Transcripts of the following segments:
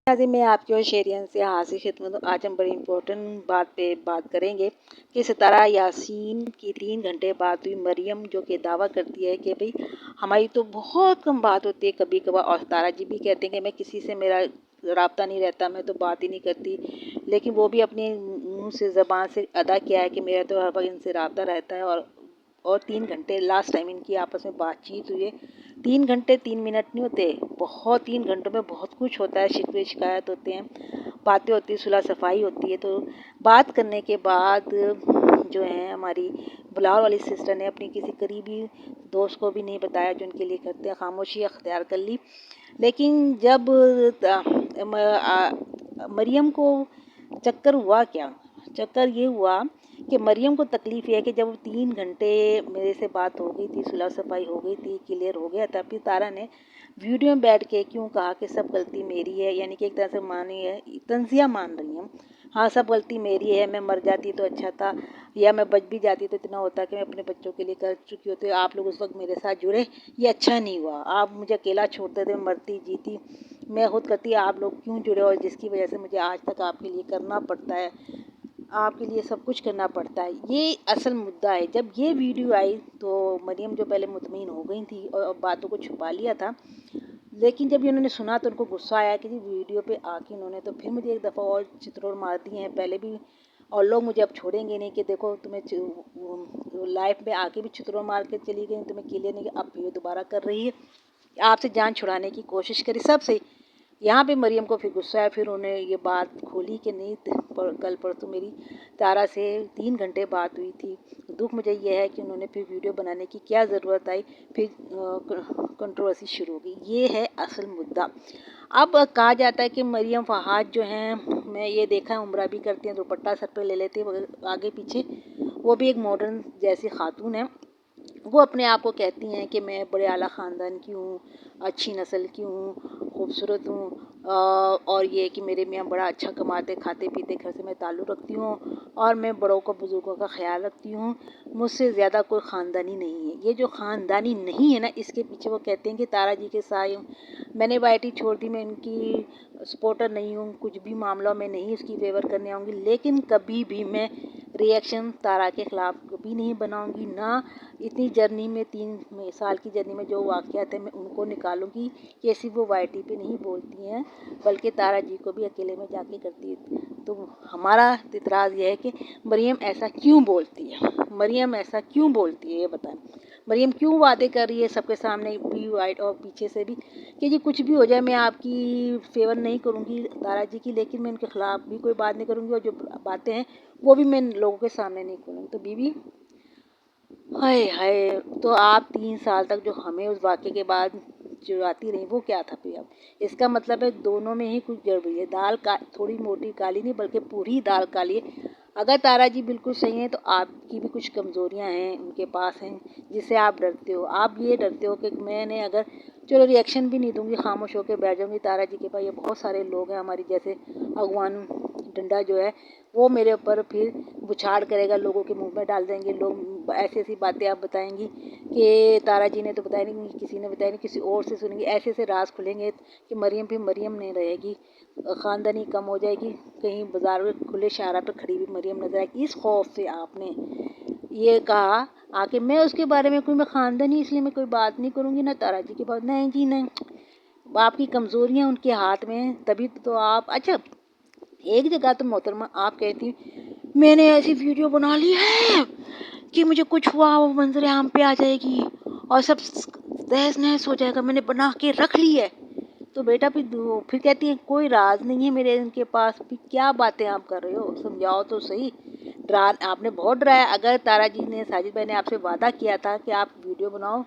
नाज़रीन, मैं आपकी और शेरियन से हाजिर खिदमत हूँ। आज हम बड़ी इम्पोर्टेंट बात पे बात करेंगे कि सितारा यासीन की 3 घंटे बात हुई। मरियम जो कि दावा करती है कि भाई हमारी तो बहुत कम बात होती है कभी कभार, और सितारा जी भी कहते हैं कि मैं किसी से मेरा राब्ता नहीं रहता, मैं तो बात ही नहीं करती, लेकिन वो भी अपने मुंह से ज़बान से अदा किया है कि मेरा तो हर वक्त इनसे राब्ता रहता है। और 3 घंटे लास्ट टाइम इनकी आपस में बातचीत हुई है। 3 घंटे 3 मिनट नहीं होते, बहुत 3 घंटों में बहुत कुछ होता है। शिकवे शिकायत होते हैं, बातें होती है, सुलह सफाई होती है। तो बात करने के बाद जो है हमारी बुलावर वाली सिस्टर ने अपनी किसी करीबी दोस्त को भी नहीं बताया जो उनके लिए करते हैं, खामोशी अख्तियार कर ली। लेकिन जब मरियम को चक्कर हुआ क्या, चक्कर ये हुआ कि मरियम को तकलीफ़ ये है कि जब 3 घंटे मेरे से बात हो गई थी, सुलह सफाई हो गई थी, क्लियर हो गया था, फिर तारा ने वीडियो में बैठ के क्यों कहा कि सब गलती मेरी है, यानी कि एक तरह से मानी है, तंजिया मान रही हूँ। हाँ, सब गलती मेरी है, मैं मर जाती तो अच्छा था, या मैं बच भी जाती तो इतना होता कि मैं अपने बच्चों के लिए कर चुकी होती। आप लोग उस वक्त मेरे साथ जुड़े, ये अच्छा नहीं हुआ। आप मुझे अकेला छोड़ते थे, मरती जीती मैं खुद करती, आप लोग क्यों जुड़े, और जिसकी वजह से मुझे आज तक आपके लिए करना पड़ता है, आपके लिए सब कुछ करना पड़ता है। ये असल मुद्दा है। जब ये वीडियो आई तो मरियम जो पहले मुतमईन हो गई थी और बातों को छुपा लिया था, लेकिन जब इन्होंने सुना तो उनको गुस्सा आया कि जी वीडियो पे आके इन्होंने तो फिर मुझे एक दफ़ा और चित्रोड़ मार दिए हैं पहले भी, और लोग मुझे अब छोड़ेंगे नहीं कि देखो तुम्हें लाइफ में आके भी चित्रोड़ मार के चली गई, तुम्हें क्लियर नहीं कि अब ये दोबारा कर रही है, आपसे जान छुड़ाने की कोशिश करी सबसे। यहाँ पे मरियम को फिर गुस्सा आया, फिर उन्हें ये बात खोली कि नहीं कल परसों मेरी तारा से 3 घंटे बात हुई थी। दुख मुझे यह है कि उन्होंने फिर वीडियो बनाने की क्या ज़रूरत आई, फिर कंट्रोवर्सी शुरू हो गई। ये है असल मुद्दा। अब कहा जाता है कि मरियम फहाद जो हैं, मैं ये देखा है उम्रा भी करती हैं, दुपट्टा सर पे ले लेती हैं आगे पीछे, वो भी एक मॉडर्न जैसी खातून है। वो अपने आप को कहती हैं कि मैं बड़े आला ख़ानदान की हूँ, अच्छी नस्ल की हूँ, खूबसूरत हूँ, और ये कि मेरे मियाँ बड़ा अच्छा कमाते खाते पीते घर से मैं ताल्लुक़ रखती हूँ, और मैं बड़ों को बुज़ुर्गों का ख्याल रखती हूँ, मुझसे ज़्यादा कोई ख़ानदानी नहीं है। ये जो ख़ानदानी नहीं है ना, इसके पीछे वो कहते हैं कि तारा जी के साए हूँ, मैंने वाईटी छोड़ दी, मैं इनकी सपोर्टर नहीं हूँ, कुछ भी मामलों में नहीं उसकी फेवर करने आऊँगी, लेकिन कभी भी मैं रिएक्शन तारा के ख़िलाफ़ कभी नहीं बनाऊँगी। ना इतनी जर्नी में 3 साल की जर्नी में जो वाक़यात हैं मैं उनको निकालूंगी कि सिर्फ वो वाईटी पे नहीं बोलती हैं, बल्कि तारा जी को भी अकेले में जाके करती है। तो हमारा इतराज़ ये है कि मरियम ऐसा क्यों बोलती है, मरियम ऐसा क्यों बोलती है, ये बताएं। मरियम क्यों वादे कर रही है सबके सामने भी वाइट और पीछे से भी कि जी कुछ भी हो जाए मैं आपकी फेवर नहीं करूँगी तारा जी की, लेकिन मैं उनके ख़िलाफ़ भी कोई बात नहीं करूँगी, और जो बातें हैं वो भी मैं लोगों के सामने नहीं करूँगी। तो बीवी, हाय हाय, तो आप 3 साल तक जो हमें उस वाक़ये के बाद चिढ़ाती रही, वो क्या था फिर? अब इसका मतलब है दोनों में ही कुछ गड़बड़ी है। दाल का थोड़ी मोटी काली नहीं बल्कि पूरी दाल काली है। अगर तारा जी बिल्कुल सही हैं तो आपकी भी कुछ कमज़ोरियाँ हैं उनके पास हैं, जिससे आप डरते हो। आप ये डरते हो कि मैंने अगर चलो रिएक्शन भी नहीं दूंगी, खामोश होकर बैठ जाऊंगी, तारा जी के पास ये बहुत सारे लोग हैं हमारी जैसे अगवान डंडा जो है वो मेरे ऊपर फिर बुछाड़ करेगा, लोगों के मुंह में डाल देंगे, लोग ऐसी ऐसी बातें आप बताएंगी कि तारा जी ने तो बताया नहीं, किसी ने बताया नहीं, किसी और से सुनेंगे, ऐसे ऐसे राज खुलेंगे कि मरियम फिर मरियम नहीं रहेगी, ख़ानदानी कम हो जाएगी, कहीं बाजार में खुले शाहरा पर खड़ी हुई मरियम नजर आएगी। इस खौफ से आपने ये कहा आके मैं उसके बारे में कोई मैं ख़ानदानी इसलिए मैं कोई बात नहीं करूँगी, ना तारा जी की बात, नहीं जी नहीं, आपकी कमज़ोरियाँ उनके हाथ में हैं, तभी तो आप। अच्छा, एक जगह तो मोहतरमा आप कहती मैंने ऐसी वीडियो बना ली है कि मुझे कुछ हुआ वो मंजर आम पे आ जाएगी और सब तहस नहस हो जाएगा, मैंने बना के रख ली है। तो बेटा फिर कहती है कोई राज नहीं है मेरे इनके पास, फिर क्या बातें आप कर रहे हो, समझाओ तो सही। डरा, आपने बहुत डराया। अगर तारा जी ने, साजिद भाई ने आपसे वादा किया था कि आप वीडियो बनाओ,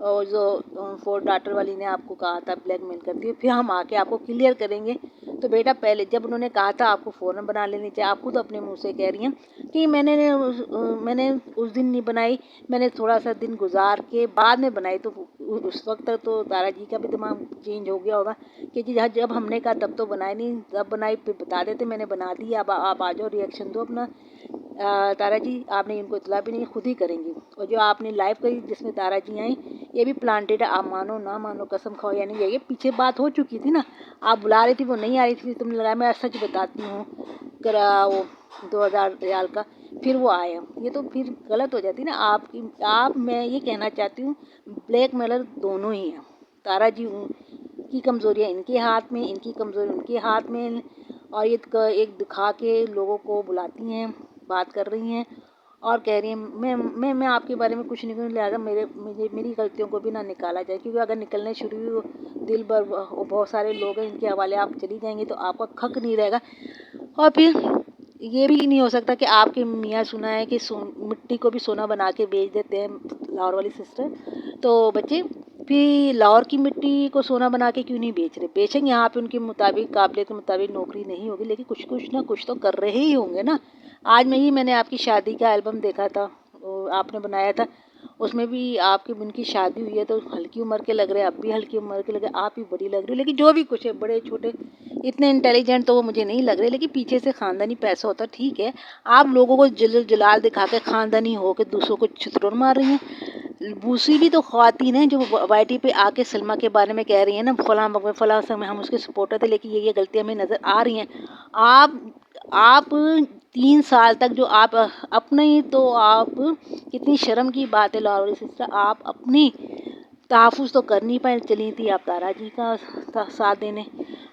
और जो फोर डाटर वाली ने आपको कहा था ब्लैकमेल करती है, फिर हम आके आपको क्लियर करेंगे, तो बेटा पहले जब उन्होंने कहा था आपको फ़ौरन बना लेनी चाहिए। आप खुद अपने मुंह से कह रही हैं कि मैंने उस दिन नहीं बनाई, मैंने थोड़ा सा दिन गुजार के बाद में बनाई। तो उस वक्त तक तो तारा जी का भी दिमाग चेंज हो गया होगा कि जी जब हमने कहा तब तो बनाई नहीं, तब बनाई, फिर बता देते मैंने बना दी, अब आप आ जाओ रिएक्शन दो अपना। तारा जी आपने इनको इतला भी नहीं, खुद ही करेंगी। और जो आपने लाइव करी जिसमें तारा जी आई, ये भी प्लांटेड है, आप मानो ना मानो, कसम खाओ या नहीं, ये पीछे बात हो चुकी थी ना, आप बुला रही थी, वो नहीं आ रही थी, तुमने लगाया मैं सच बताती हूँ करा वो 2000 रियाल का, फिर वो आया, ये तो फिर गलत हो जाती ना आपकी। मैं ये कहना चाहती हूँ ब्लैक मेलर दोनों ही हैं। तारा जी की कमज़ोरियाँ इनके हाथ में, इनकी कमज़ोरी उनके हाथ में, और ये एक दिखा के लोगों को बुलाती हैं, बात कर रही हैं और कह रही हैं मैं आपके बारे में कुछ नहीं करूँ, लिहाजा मेरी गलतियों को भी ना निकाला जाए, क्योंकि अगर निकलने शुरू हुई दिल भर बहुत सारे लोग हैं इनके हवाले आप चली जाएंगी तो आपका हक नहीं रहेगा। और फिर ये भी नहीं हो सकता कि आपके मियाँ सुना है कि मिट्टी को भी सोना बना के बेच देते हैं लाहौर वाली सिस्टर। तो बच्चे फिर लाहौर की मिट्टी को सोना बना के क्यों नहीं बेच रहे? बेचेंगे, यहाँ पे उनके मुताबिक काबिलियत के मुताबिक नौकरी नहीं होगी, लेकिन कुछ ना कुछ तो कर रहे ही होंगे ना। आज मैंने आपकी शादी का एल्बम देखा था, आपने बनाया था, उसमें भी आपकी उनकी शादी हुई है तो हल्की उम्र के लग रहे हैं, अब भी हल्की उम्र के लग रहे, आप ही बड़ी लग रही हो। लेकिन जो भी कुछ है, बड़े छोटे इतने इंटेलिजेंट तो वो मुझे नहीं लग रहे, लेकिन पीछे से खानदानी पैसा होता ठीक है। आप लोगों को जलाल दिखा के खानदानी हो के दूसरों को छितरोर मार रही हैं। दूसरी भी तो ख्वातीन हैं जो वाईटी पे आके सलमा के बारे में कह रही हैं ना, फलां समय हम उसके सपोर्टर थे, लेकिन ये गलतियां हमें नज़र आ रही हैं। आप 3 साल तक जो आप अपने ही तो आप कितनी शर्म की बात है लाहौरी सिस्टर, आप अपनी तहफ़्फ़ुज़ तो कर नहीं पाए, चली थी आप तारा जी का साथ देने।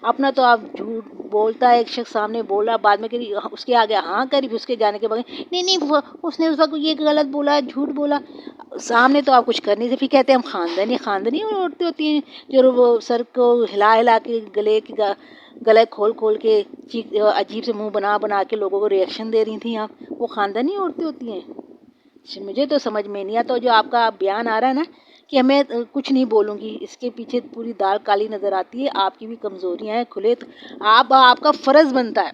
अपना तो आप झूठ बोलता है, एक शख्स सामने बोला, बाद में करी उसके आगे हाँ करी, फिर उसके जाने के बाद नहीं उसने उस वक्त ये गलत बोला, झूठ बोला, सामने तो आप कुछ कर नहीं थे, फिर कहते हैं हम खानदानी औरतें होती हैं जो वो सर को हिला हिला के गले खोल के चीख अजीब से मुंह बना के लोगों को रिएक्शन दे रही थी आप, वो खानदानी औरतें होती हैं? मुझे तो समझ में नहीं आता। जो आपका बयान आ रहा है ना कि मैं कुछ नहीं बोलूँगी, इसके पीछे पूरी दाल काली नज़र आती है, आपकी भी कमज़ोरियाँ हैं खुले तो आपका फ़र्ज़ बनता है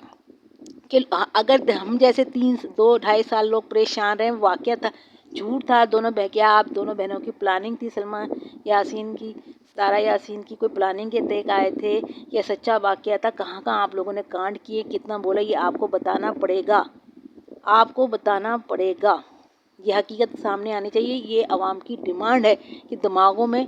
कि अगर हम जैसे 2-2.5 साल लोग परेशान रहे, वाक़या था, झूठ था, क्या आप दोनों बहनों की प्लानिंग थी, सलमा यासीन की, तारा यासीन की कोई प्लानिंग के तहत आए थे या सच्चा वाक़या था? कहाँ आप लोगों ने कांड किए, कितना बोला, ये आपको बताना पड़ेगा, आपको बताना पड़ेगा। ये हकीकत सामने आनी चाहिए। ये आवाम की डिमांड है कि दिमागों में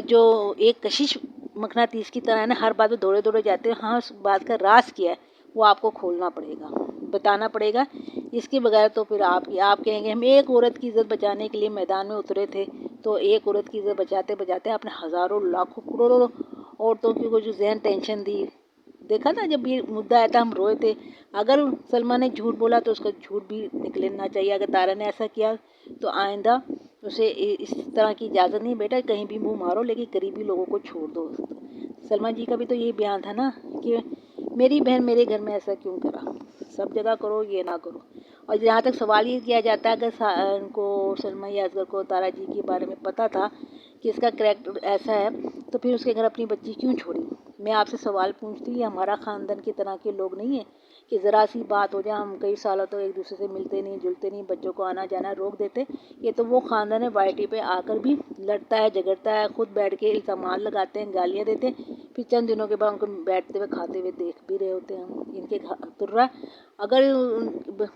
जो एक कशिश मकनातीस की तरह है ना, हर बात में दौड़े जाते हैं। हाँ, उस बात का राज क्या है वो आपको खोलना पड़ेगा, बताना पड़ेगा। इसके बगैर तो फिर आप कहेंगे हम एक औरत की इज़्ज़त बचाने के लिए मैदान में उतरे थे, तो एक औरत की इज़्ज़त बचाते बचाते आपने हज़ारों लाखों करोड़ों औरतों की को जो ज़हन टेंशन दी। देखा था जब ये मुद्दा आया था हम रोए थे। अगर सलमा ने झूठ बोला तो उसका झूठ भी निकलना चाहिए। अगर तारा ने ऐसा किया तो आइंदा उसे इस तरह की इजाज़त नहीं, बेटा कहीं भी मुंह मारो लेकिन करीबी लोगों को छोड़ दो। सलमा जी का भी तो यही बयान था ना कि मेरी बहन मेरे घर में ऐसा क्यों करा, सब जगह करो ये ना करो। और जहाँ तक सवाल ये किया जाता है, अगर उनको सलमा या असगर को तारा जी के बारे में पता था कि इसका करैक्टर ऐसा है, तो फिर उसके घर अपनी बच्ची क्यों छोड़ी? मैं आपसे सवाल पूछती, हमारा ख़ानदान की तरह के लोग नहीं हैं कि ज़रा सी बात हो जाए हम कई सालों तक एक दूसरे से मिलते नहीं जुलते नहीं, बच्चों को आना जाना रोक देते। ये तो वो ख़ानदान है वाईटी पे आकर भी लड़ता है झगड़ता है, खुद बैठ के इल्ज़ामात लगाते हैं, गालियाँ देते हैं, फिर चंद दिनों के बाद उनको बैठते हुए खाते हुए देख भी रहे होते हैं। इनके तुर्रा अगर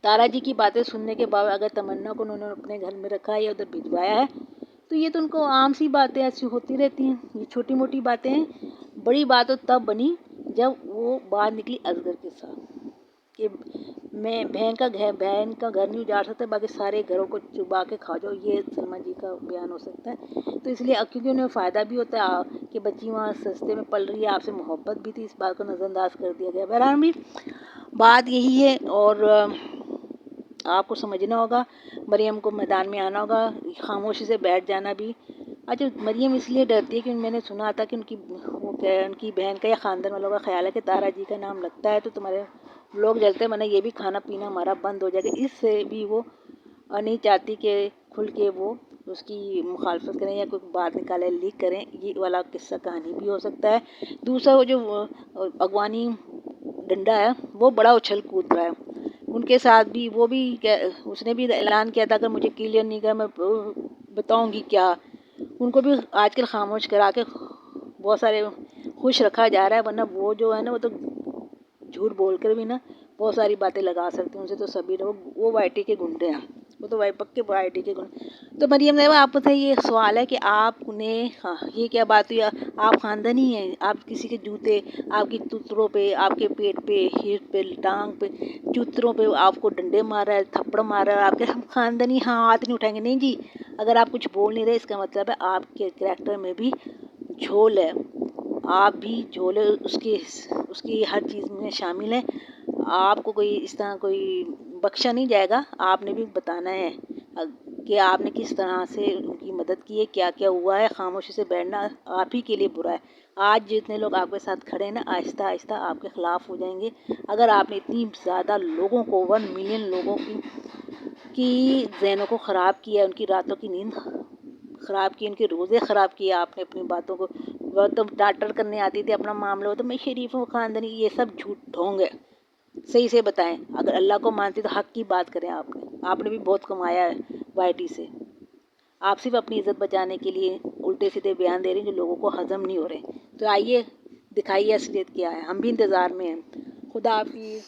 तारा जी की बातें सुनने के बाद अगर तमन्ना को उन्होंने अपने घर में रखा है या उधर भिजवाया है, तो ये तो उनको आम सी बातें ऐसी होती रहती हैं। ये छोटी मोटी बातें हैं। बड़ी बात तो तब बनी जब वो बाहर निकली असगर के साथ कि मैं बहन का घर नहीं उजाड़ सकता, बाकी सारे घरों को चुबा के खा जाओ, ये सलमा जी का बयान हो सकता है। तो इसलिए क्योंकि उन्हें फ़ायदा भी होता है कि बच्ची वहाँ सस्ते में पल रही है, आपसे मोहब्बत भी थी, इस बात को नज़रअंदाज कर दिया गया। बहरहाल भी बात यही है और आपको समझना होगा, मरियम को मैदान में आना होगा, खामोशी से बैठ जाना भी। अच्छा, मरियम इसलिए डरती है कि मैंने सुना था कि उनकी बहन का या ख़ानदान वालों का ख्याल है कि तारा जी का नाम लगता है तो तुम्हारे लोग जलते हैं, वरना ये भी खाना पीना हमारा बंद हो जाएगा। इससे भी वो नहीं चाहती कि खुल के वो उसकी मुखालफत करें या कोई बात निकाले लीक करें। ये वाला किस्सा कहानी भी हो सकता है। दूसरा वो जो अगवानी डंडा है वो बड़ा उछल कूद रहा है उनके साथ भी, वो भी उसने भी ऐलान किया था अगर मुझे क्लियर नहीं किया मैं बताऊंगी क्या। उनको भी आजकल खामोश करा के बहुत सारे खुश रखा जा रहा है, वरना वो जो है ना वो तो झूठ बोल कर भी ना بہت ساری باتیں لگا سکتے ہیں، ان سے تو سبھی لوگ، وہ وائی ٹی کے گنڈے ہیں، وہ تو پکے وائی ٹی کے گنڈے۔ تو مریم طیبہ آپ سے یہ سوال ہے کہ آپ نے، ہاں یہ کیا بات ہوئی، آپ خاندانی ہیں، آپ کسی کے جوتے آپ کی چوتروں پہ، آپ کے پیٹ پہ، ہیٹ پہ، ٹانگ پہ، چوتروں پہ آپ کو ڈنڈے مار رہا ہے، تھپڑ مار رہا ہے، آپ کے ہم خاندانی ہاتھ نہیں اٹھائیں گے، نہیں جی۔ اگر آپ کچھ بول نہیں رہے اس کا مطلب ہے آپ کے کریکٹر میں بھی جھول ہے، آپ بھی جھول ہے، اس کی ہر چیز میں شامل ہیں، آپ کو کوئی اس طرح کوئی بخشا نہیں جائے گا، آپ نے بھی بتانا ہے کہ آپ نے کس طرح سے ان کی مدد کی ہے، کیا کیا ہوا ہے۔ خاموشی سے بیٹھنا آپ ہی کے لیے برا ہے۔ آج جتنے لوگ آپ کے ساتھ کھڑے ہیں نا، آہستہ آہستہ آپ کے خلاف ہو جائیں گے، اگر آپ نے اتنی زیادہ لوگوں کو، 1 ملین لوگوں کی ذہنوں کو خراب کیا، ان کی راتوں کی نیند خراب کی، ان کے روزے خراب کیے آپ نے اپنی باتوں کو، وہ تو ٹاٹر کرنے آتی تھی اپنا معاملہ ہو تو میں شریف ہوں خاندانی، یہ سب جھوٹ ڈھونگ ہے۔ صحیح سے بتائیں، اگر اللہ کو مانتی تو حق کی بات کریں، آپ نے بھی بہت کمایا ہے وائی ٹی سے، آپ صرف اپنی عزت بچانے کے لیے الٹے سیدھے بیان دے رہے ہیں جو لوگوں کو ہضم نہیں ہو رہے۔ تو آئیے دکھائیے اصلیت کیا ہے، ہم بھی انتظار میں ہیں۔ خدا حافظ۔